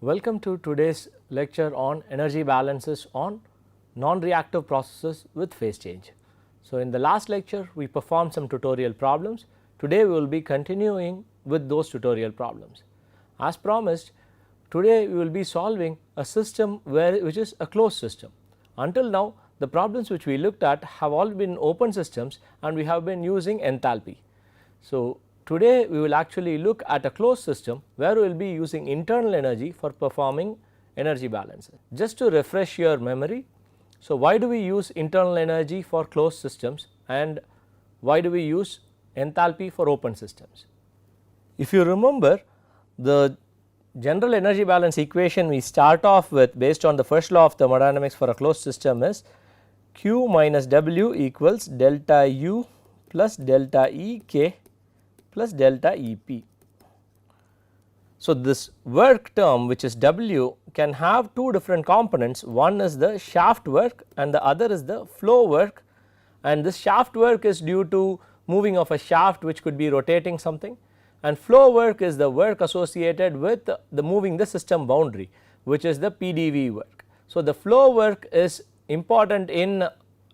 Welcome to today's lecture on energy balances on non-reactive processes with phase change. So, in the last lecture we performed some tutorial problems. Today we will be continuing with those tutorial problems. As promised, today we will be solving a system which is a closed system. Until now the problems which we looked at have all been open systems and we have been using enthalpy. So, today we will actually look at a closed system where we will be using internal energy for performing energy balances. Just to refresh your memory, so why do we use internal energy for closed systems and why do we use enthalpy for open systems? If you remember, the general energy balance equation we start off with based on the first law of thermodynamics for a closed system is Q minus W equals delta U plus delta E K plus delta E P. So, this work term which is W can have two different components, one is the shaft work and the other is the flow work, and this shaft work is due to moving of a shaft which could be rotating something, and flow work is the work associated with the moving the system boundary which is the PDV work. So, the flow work is important in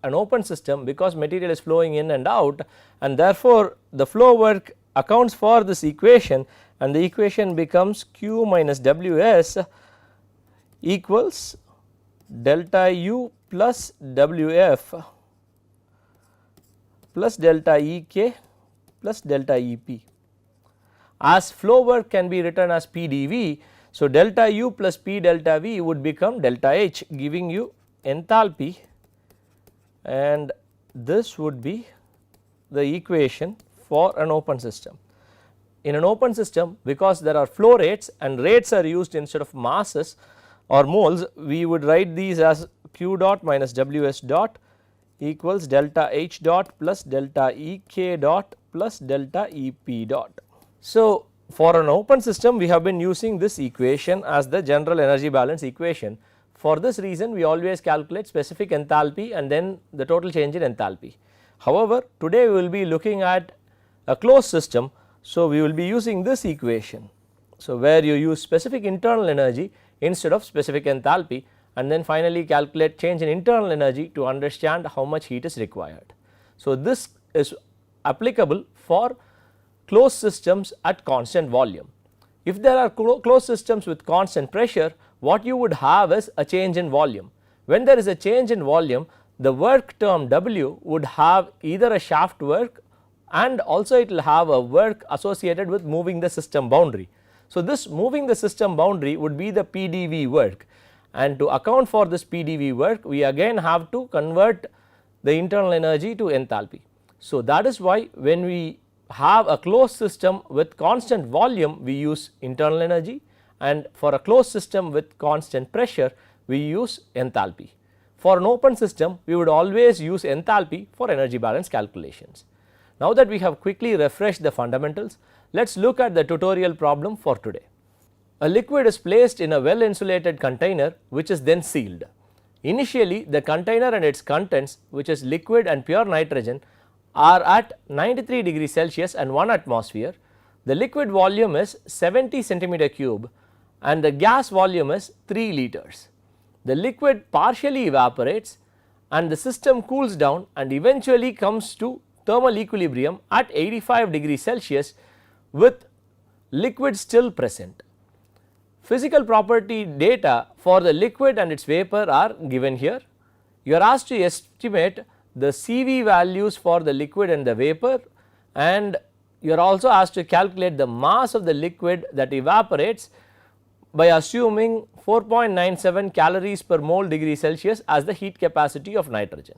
an open system because material is flowing in and out, and therefore, the flow work accounts for this equation and the equation becomes Q minus Ws equals delta U plus Wf plus delta Ek plus delta Ep. As flow work can be written as PDV, so delta U plus P delta V would become delta H, giving you enthalpy, and this would be the equation for an open system. In an open system, because there are flow rates and rates are used instead of masses or moles, we would write these as Q dot minus Ws dot equals delta H dot plus delta Ek dot plus delta Ep dot. So, for an open system we have been using this equation as the general energy balance equation. For this reason we always calculate specific enthalpy and then the total change in enthalpy. However, today we will be looking at a closed system, so we will be using this equation. So, where you use specific internal energy instead of specific enthalpy and then finally calculate change in internal energy to understand how much heat is required. So, this is applicable for closed systems at constant volume. If there are closed systems with constant pressure, what you would have is a change in volume. When there is a change in volume, the work term W would have either a shaft work and also it will have a work associated with moving the system boundary. So, this moving the system boundary would be the PDV work, and to account for this PDV work we again have to convert the internal energy to enthalpy. So, that is why when we have a closed system with constant volume we use internal energy, and for a closed system with constant pressure we use enthalpy. For an open system we would always use enthalpy for energy balance calculations. Now that we have quickly refreshed the fundamentals, let us look at the tutorial problem for today. A liquid is placed in a well insulated container which is then sealed. Initially the container and its contents, which is liquid and pure nitrogen, are at 93 degrees Celsius and 1 atmosphere. The liquid volume is 70 centimeter cube and the gas volume is 3 liters. The liquid partially evaporates and the system cools down and eventually comes to thermal equilibrium at 85 degrees Celsius with liquid still present. Physical property data for the liquid and its vapor are given here. You are asked to estimate the CV values for the liquid and the vapor, and you are also asked to calculate the mass of the liquid that evaporates by assuming 4.97 calories per mole degree Celsius as the heat capacity of nitrogen.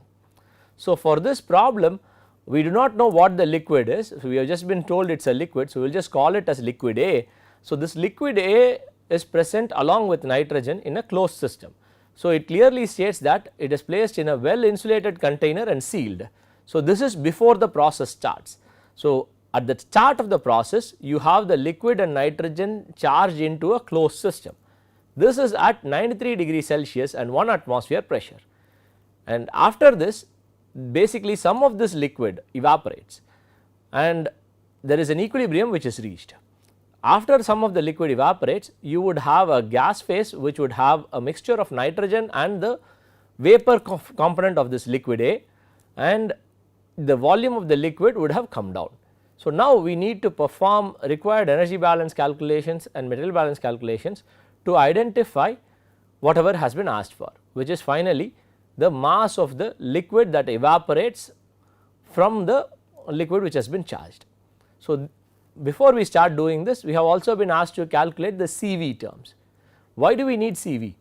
So, for this problem we do not know what the liquid is, so we have just been told it is a liquid, so we will just call it as liquid A. So, this liquid A is present along with nitrogen in a closed system. So, it clearly states that it is placed in a well insulated container and sealed. So, this is before the process starts. So, at the start of the process you have the liquid and nitrogen charged into a closed system. This is at 93 degrees Celsius and 1 atmosphere pressure, and after this basically some of this liquid evaporates and there is an equilibrium which is reached. after some of the liquid evaporates, you would have a gas phase which would have a mixture of nitrogen and the vapor component of this liquid A, and the volume of the liquid would have come down. So, now we need to perform required energy balance calculations and material balance calculations to identify whatever has been asked for, which is finally the mass of the liquid that evaporates from the liquid which has been charged. So, before we start doing this, we have also been asked to calculate the CV terms. Why do we need CV?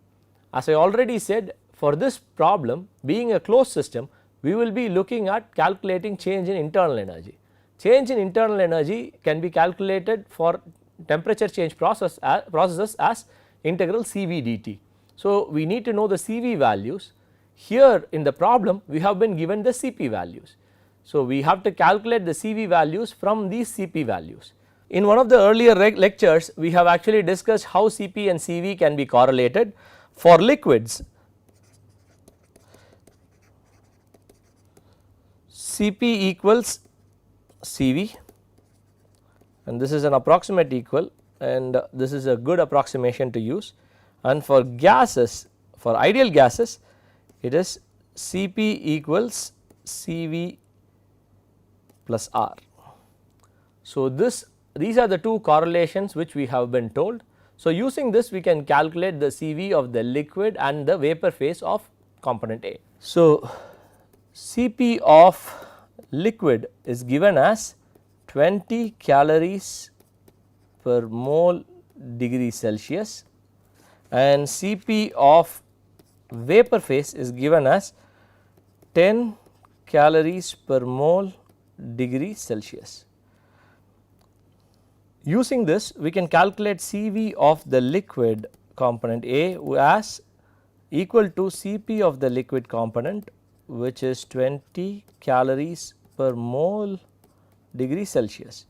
As I already said, for this problem, being a closed system, we will be looking at calculating change in internal energy. Change in internal energy can be calculated for temperature change processes as integral CV dt. So, we need to know the CV values. Here in the problem, we have been given the CP values. So, we have to calculate the CV values from these CP values. In one of the earlier lectures, we have actually discussed how CP and CV can be correlated. For liquids, CP equals CV, and this is an approximate equal, and this is a good approximation to use, and for gases, for ideal gases, it is Cp equals Cv plus R. So, these are the two correlations which we have been told. So, using this we can calculate the Cv of the liquid and the vapor phase of component A. So, Cp of liquid is given as 20 calories per mole degree Celsius, and Cp of vapor phase is given as 10 calories per mole degree Celsius. Using this, we can calculate Cv of the liquid component A as equal to Cp of the liquid component, which is 20 calories per mole degree Celsius.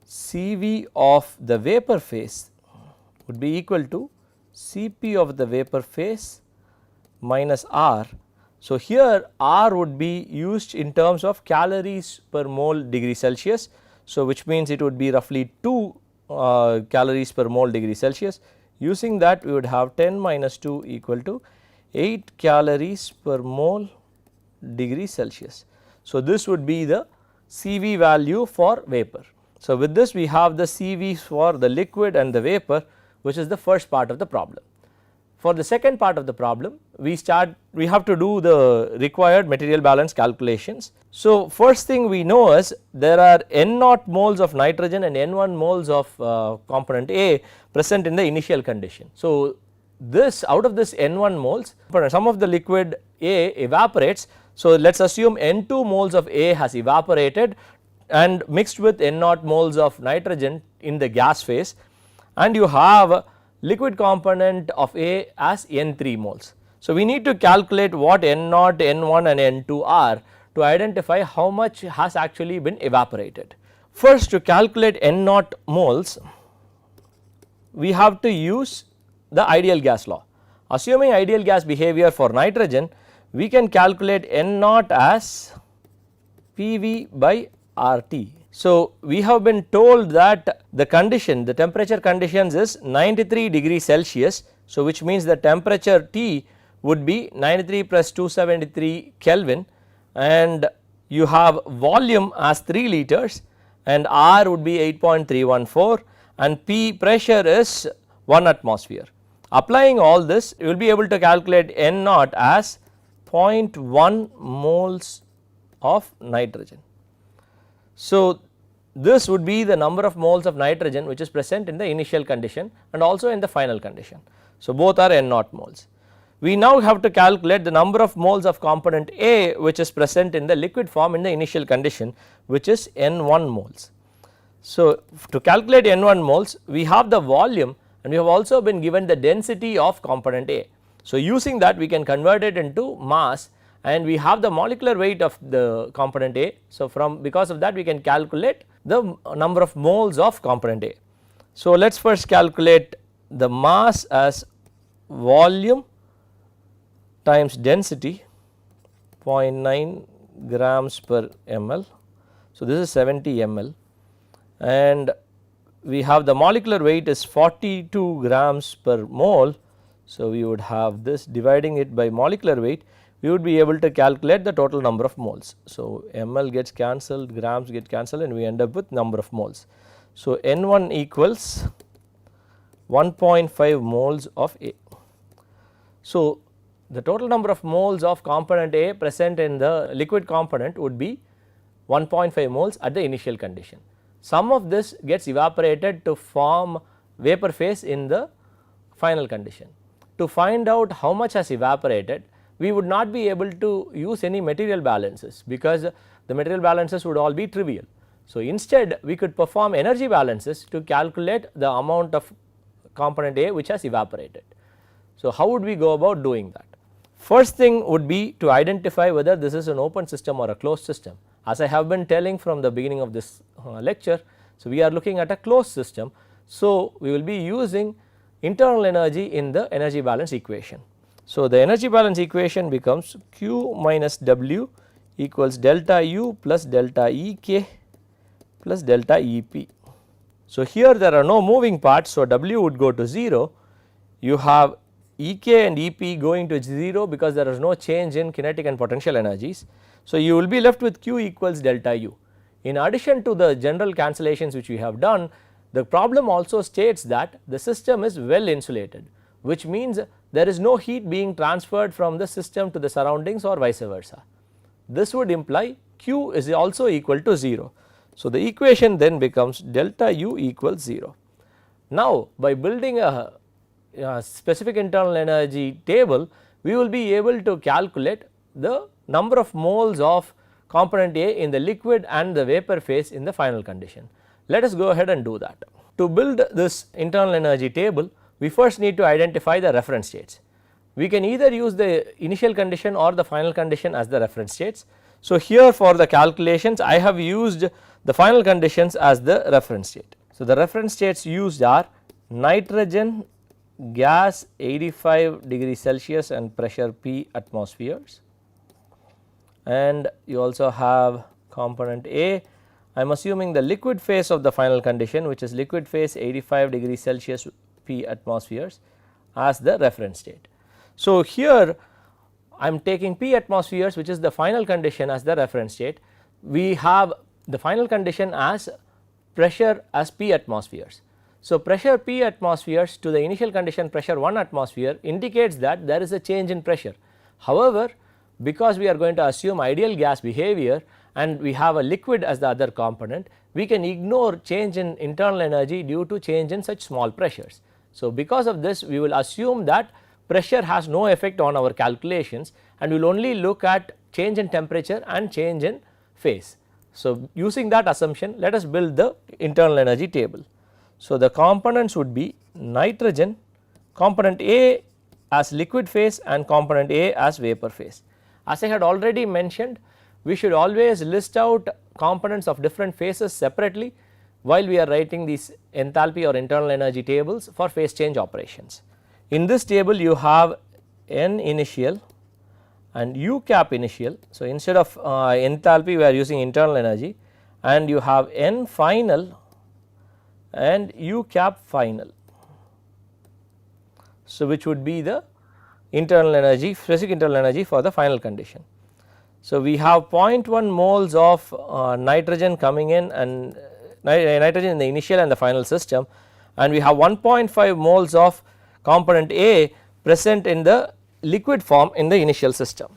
Cv of the vapor phase would be equal to Cp of the vapor phase minus R. So, here R would be used in terms of calories per mole degree Celsius. So, which means it would be roughly 2 calories per mole degree Celsius. Using that, we would have 10 minus 2 equal to 8 calories per mole degree Celsius. So, this would be the Cv value for vapor. So, with this we have the Cvs for the liquid and the vapor, which is the first part of the problem. For the second part of the problem, we have to do the required material balance calculations. So, first thing we know is there are N0 moles of nitrogen and N1 moles of component A present in the initial condition. So, this out of this N1 moles, some of the liquid A evaporates. So, let us assume N2 moles of A has evaporated and mixed with N0 moles of nitrogen in the gas phase, and you have liquid component of A as N3 moles. So, we need to calculate what N0, N1 and N2 are to identify how much has actually been evaporated. First, to calculate N0 moles, we have to use the ideal gas law. Assuming ideal gas behavior for nitrogen, we can calculate N0 as PV by RT. So, we have been told that the condition, the temperature conditions is 93 degrees Celsius. So, which means the temperature T would be 93 plus 273 Kelvin, and you have volume as 3 liters and R would be 8.314 and P pressure is 1 atmosphere. Applying all this, you will be able to calculate N0 as 0.1 moles of nitrogen. So, this would be the number of moles of nitrogen which is present in the initial condition and also in the final condition. So, both are N0 moles. We now have to calculate the number of moles of component A which is present in the liquid form in the initial condition, which is N1 moles. So, to calculate N1 moles, we have the volume and we have also been given the density of component A. So, using that we can convert it into mass, and we have the molecular weight of the component A. So, because of that we can calculate the number of moles of component A. So, let us first calculate the mass as volume times density 0.9 grams per ml. So, this is 70 ml, and we have the molecular weight is 42 grams per mole. So, we would have this dividing it by molecular weight, we would be able to calculate the total number of moles. So, ml gets cancelled, grams get cancelled, and we end up with number of moles. So, N1 equals 1.5 moles of A. So, the total number of moles of component A present in the liquid component would be 1.5 moles at the initial condition. Some of this gets evaporated to form vapor phase in the final condition. To find out how much has evaporated, we would not be able to use any material balances, because the material balances would all be trivial. So, instead we could perform energy balances to calculate the amount of component A which has evaporated. So, how would we go about doing that? First thing would be to identify whether this is an open system or a closed system. As I have been telling from the beginning of this lecture, so we are looking at a closed system. So, we will be using internal energy in the energy balance equation. So, the energy balance equation becomes Q minus W equals delta U plus delta Ek plus delta Ep. So, here there are no moving parts. So, W would go to 0, you have Ek and Ep going to 0 because there is no change in kinetic and potential energies. So, you will be left with Q equals delta U. In addition to the general cancellations which we have done, the problem also states that the system is well insulated, which means there is no heat being transferred from the system to the surroundings or vice versa. This would imply Q is also equal to 0. So, the equation then becomes delta U equals 0. Now, by building a specific internal energy table, we will be able to calculate the number of moles of component A in the liquid and the vapor phase in the final condition. Let us go ahead and do that. To build this internal energy table, we first need to identify the reference states. We can either use the initial condition or the final condition as the reference states. So, here for the calculations I have used the final conditions as the reference state. So, the reference states used are nitrogen gas 85 degrees Celsius and pressure P atmospheres, and you also have component A. I am assuming the liquid phase of the final condition, which is liquid phase 85 degrees Celsius P atmospheres as the reference state. So, here I am taking P atmospheres, which is the final condition, as the reference state. We have the final condition as pressure as P atmospheres. So, pressure P atmospheres to the initial condition pressure 1 atmosphere indicates that there is a change in pressure. However, because we are going to assume ideal gas behavior and we have a liquid as the other component, we can ignore change in internal energy due to change in such small pressures. So, because of this, we will assume that pressure has no effect on our calculations and we will only look at change in temperature and change in phase. So, using that assumption, let us build the internal energy table. So, the components would be nitrogen, component A as liquid phase and component A as vapor phase. As I had already mentioned, we should always list out components of different phases separately while we are writing these enthalpy or internal energy tables for phase change operations. In this table you have N initial and U cap initial. So, instead of enthalpy we are using internal energy, and you have N final and U cap final. So, which would be the internal energy, specific internal energy for the final condition. So, we have 0.1 moles of nitrogen coming in and nitrogen in the initial and the final system, and we have 1.5 moles of component A present in the liquid form in the initial system.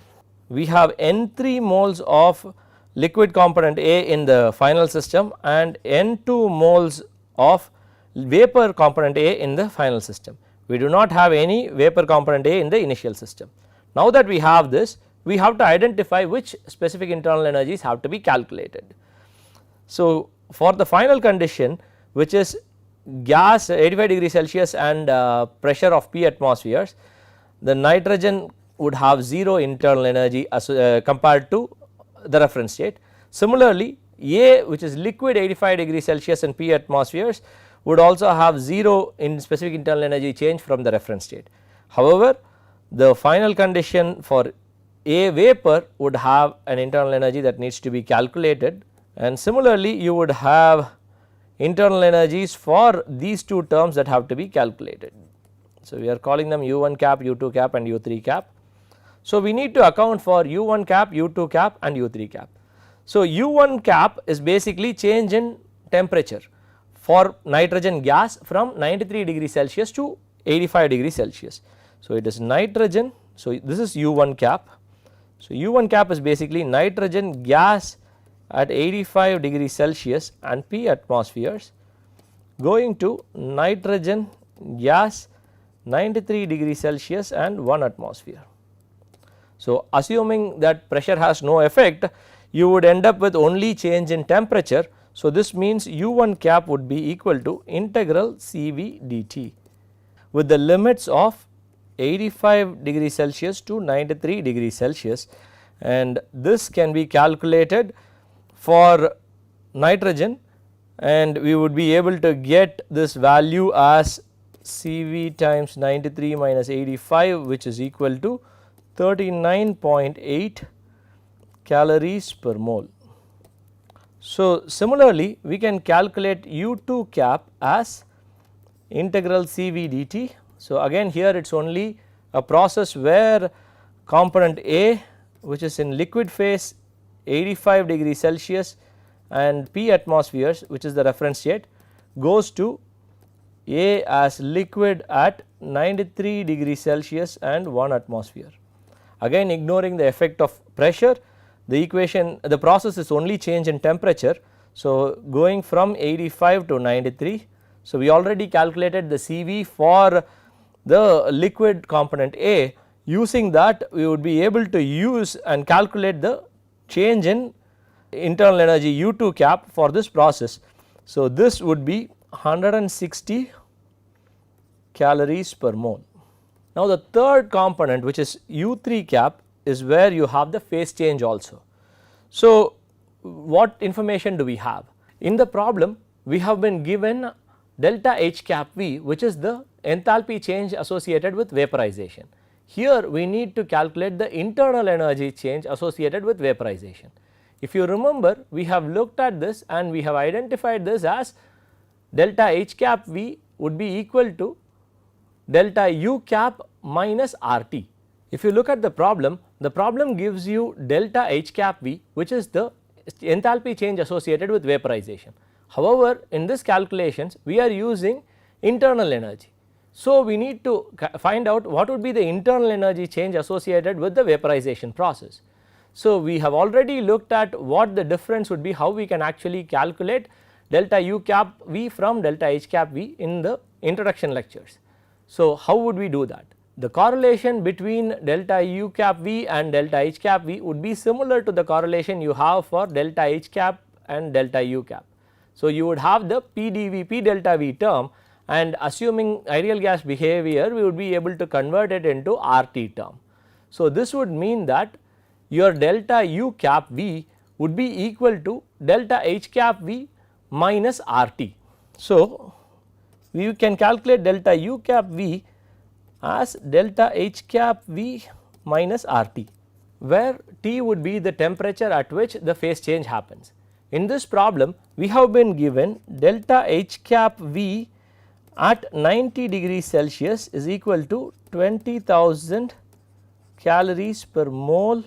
We have N3 moles of liquid component A in the final system and N2 moles of vapor component A in the final system. We do not have any vapor component A in the initial system. Now that we have this, we have to identify which specific internal energies have to be calculated. So, for the final condition, which is gas 85 degrees Celsius and pressure of P atmospheres, the nitrogen would have 0 internal energy as compared to the reference state. Similarly, A, which is liquid 85 degrees Celsius and P atmospheres, would also have 0 in specific internal energy change from the reference state. However, the final condition for A vapor would have an internal energy that needs to be calculated, and similarly you would have internal energies for these two terms that have to be calculated. So, we are calling them U1 cap, U2 cap and U3 cap. So, we need to account for U1 cap, U2 cap and U3 cap. So, U1 cap is basically change in temperature for nitrogen gas from 93 degrees Celsius to 85 degrees Celsius. So, it is nitrogen. So, this is U1 cap. So, U1 cap is basically nitrogen gas at 85 degrees Celsius and P atmospheres going to nitrogen gas 93 degrees Celsius and 1 atmosphere. So, assuming that pressure has no effect, you would end up with only change in temperature. So, this means U1 cap would be equal to integral Cv dt with the limits of 85 degrees Celsius to 93 degrees Celsius, and this can be calculated for nitrogen, and we would be able to get this value as Cv times 93 minus 85, which is equal to 39.8 calories per mole. So, similarly we can calculate U2 cap as integral Cv dt. So, again here it is only a process where component A, which is in liquid phase 85 degrees Celsius and P atmospheres, which is the reference state, goes to A as liquid at 93 degrees Celsius and 1 atmosphere. Again ignoring the effect of pressure, the equation, the process is only change in temperature. So, going from 85 to 93. So, we already calculated the Cv for the liquid component A. Using that, we would be able to use and calculate the change in internal energy U2 cap for this process. So, this would be 160 calories per mole. Now, the third component, which is U3 cap, is where you have the phase change also. So, what information do we have? In the problem, we have been given delta H cap V, which is the enthalpy change associated with vaporization. Here we need to calculate the internal energy change associated with vaporization. If you remember, we have looked at this and we have identified this as delta H cap V would be equal to delta U cap minus RT. If you look at the problem gives you delta H cap V, which is the enthalpy change associated with vaporization. However, in this calculations we are using internal energy. So, we need to find out what would be the internal energy change associated with the vaporization process. So, we have already looked at what the difference would be, how we can actually calculate delta U cap V from delta H cap V in the introduction lectures. So, how would we do that? The correlation between delta U cap V and delta H cap V would be similar to the correlation you have for delta H cap and delta U cap. So, you would have the PdV P delta V term, and assuming ideal gas behavior, we would be able to convert it into RT term. So, this would mean that your delta U cap V would be equal to delta H cap V minus RT. So, we can calculate delta U cap V as delta H cap V minus RT, where T would be the temperature at which the phase change happens. In this problem, we have been given delta H cap V at 90 degrees Celsius is equal to 20,000 calories per mole,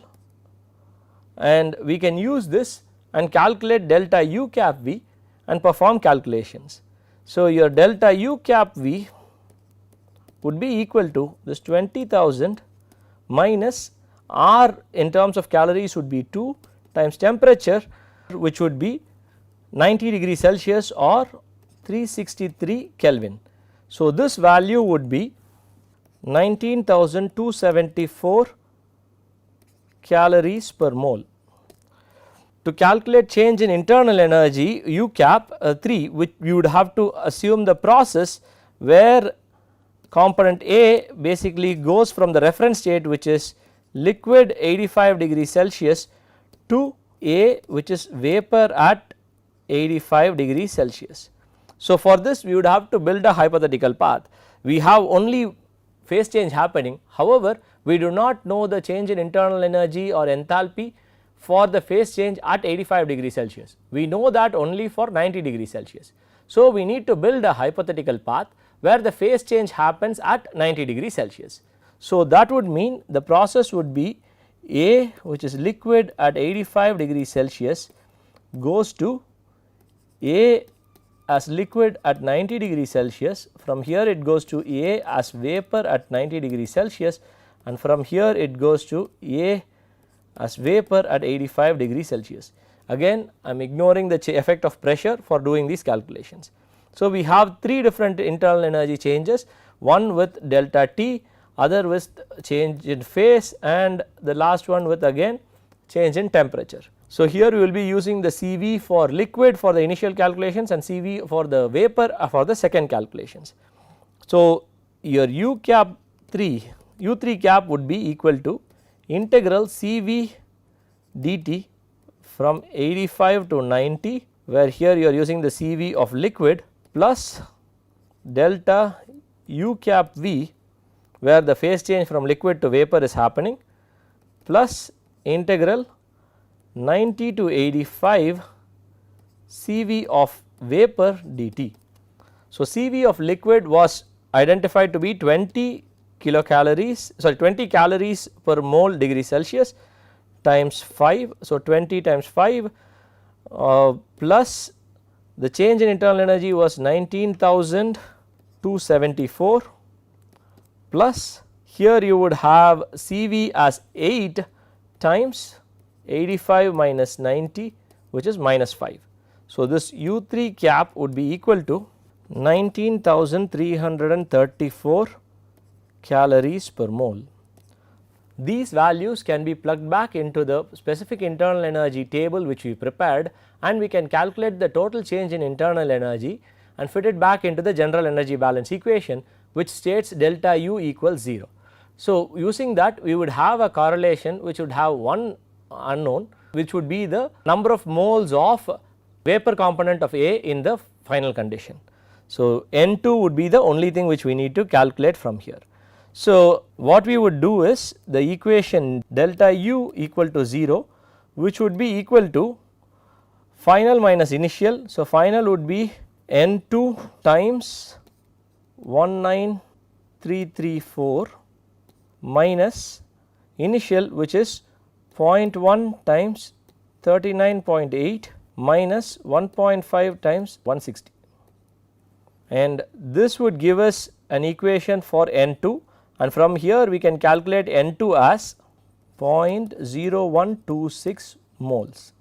and we can use this and calculate delta U cap V and perform calculations. So, your delta U cap V would be equal to this 20,000 minus R in terms of calories would be 2 times temperature, which would be 90 degrees Celsius or 363 Kelvin. So, this value would be 19,274 calories per mole. To calculate change in internal energy U cap 3, which we would have to assume the process where component A basically goes from the reference state, which is liquid 85 degrees Celsius, to A, which is vapor at 85 degrees Celsius. So, for this we would have to build a hypothetical path. We have only phase change happening, however, we do not know the change in internal energy or enthalpy for the phase change at 85 degrees Celsius. We know that only for 90 degrees Celsius. So, we need to build a hypothetical path where the phase change happens at 90 degrees Celsius. So, that would mean the process would be A, which is liquid at 85 degrees Celsius, goes to A as liquid at 90 degrees Celsius. From here it goes to A as vapor at 90 degrees Celsius, and from here it goes to A as vapor at 85 degrees Celsius. Again I am ignoring the effect of pressure for doing these calculations. So, we have 3 different internal energy changes, one with delta T, other with change in phase, and the last one with again change in temperature. So, here we will be using the CV for liquid for the initial calculations and CV for the vapor for the second calculations. So, your U cap 3 U3 cap would be equal to integral CV dt from 85 to 90, where here you are using the CV of liquid, plus delta U cap V, where the phase change from liquid to vapor is happening, plus integral 90 to 85 CV of vapor dt. So, CV of liquid was identified to be 20 calories per mole degree Celsius times 5. So, 20 times 5 plus the change in internal energy was 19,274, plus here you would have CV as 8 times 85 minus 90, which is minus 5. So, this U3 cap would be equal to 19,334 calories per mole. These values can be plugged back into the specific internal energy table which we prepared, and we can calculate the total change in internal energy and fit it back into the general energy balance equation, which states delta U equals 0. So, using that we would have a correlation which would have one unknown, which would be the number of moles of vapor component of A in the final condition. So, N2 would be the only thing which we need to calculate from here. So, what we would do is the equation delta U equal to 0, which would be equal to final minus initial. So, final would be N2 times 19334 minus initial, which is 0.1 times 39.8 minus 1.5 times 160, and this would give us an equation for N2, and from here we can calculate N2 as 0.0126 moles.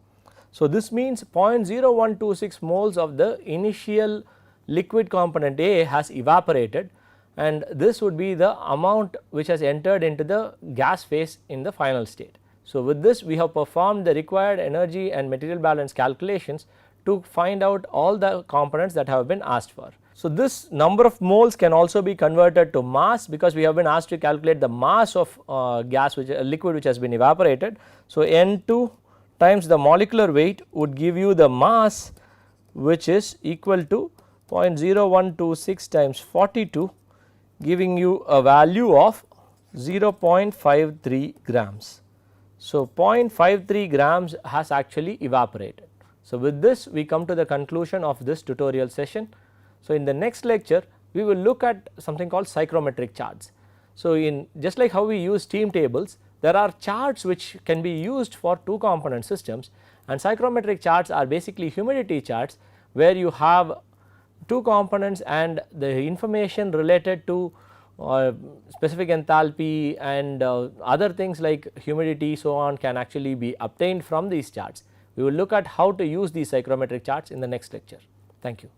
So, this means 0.0126 moles of the initial liquid component A has evaporated, and this would be the amount which has entered into the gas phase in the final state. So, with this we have performed the required energy and material balance calculations to find out all the components that have been asked for. So, this number of moles can also be converted to mass, because we have been asked to calculate the mass of gas which liquid which has been evaporated. So, N2 times the molecular weight would give you the mass, which is equal to 0.0126 times 42, giving you a value of 0.53 grams. So, 0.53 grams has actually evaporated. So, with this we come to the conclusion of this tutorial session. So, in the next lecture we will look at something called psychrometric charts. So, in just like how we use steam tables, there are charts which can be used for 2 component systems, and psychrometric charts are basically humidity charts, where you have 2 components and the information related to specific enthalpy and other things like humidity, so on, can actually be obtained from these charts. We will look at how to use these psychrometric charts in the next lecture. Thank you.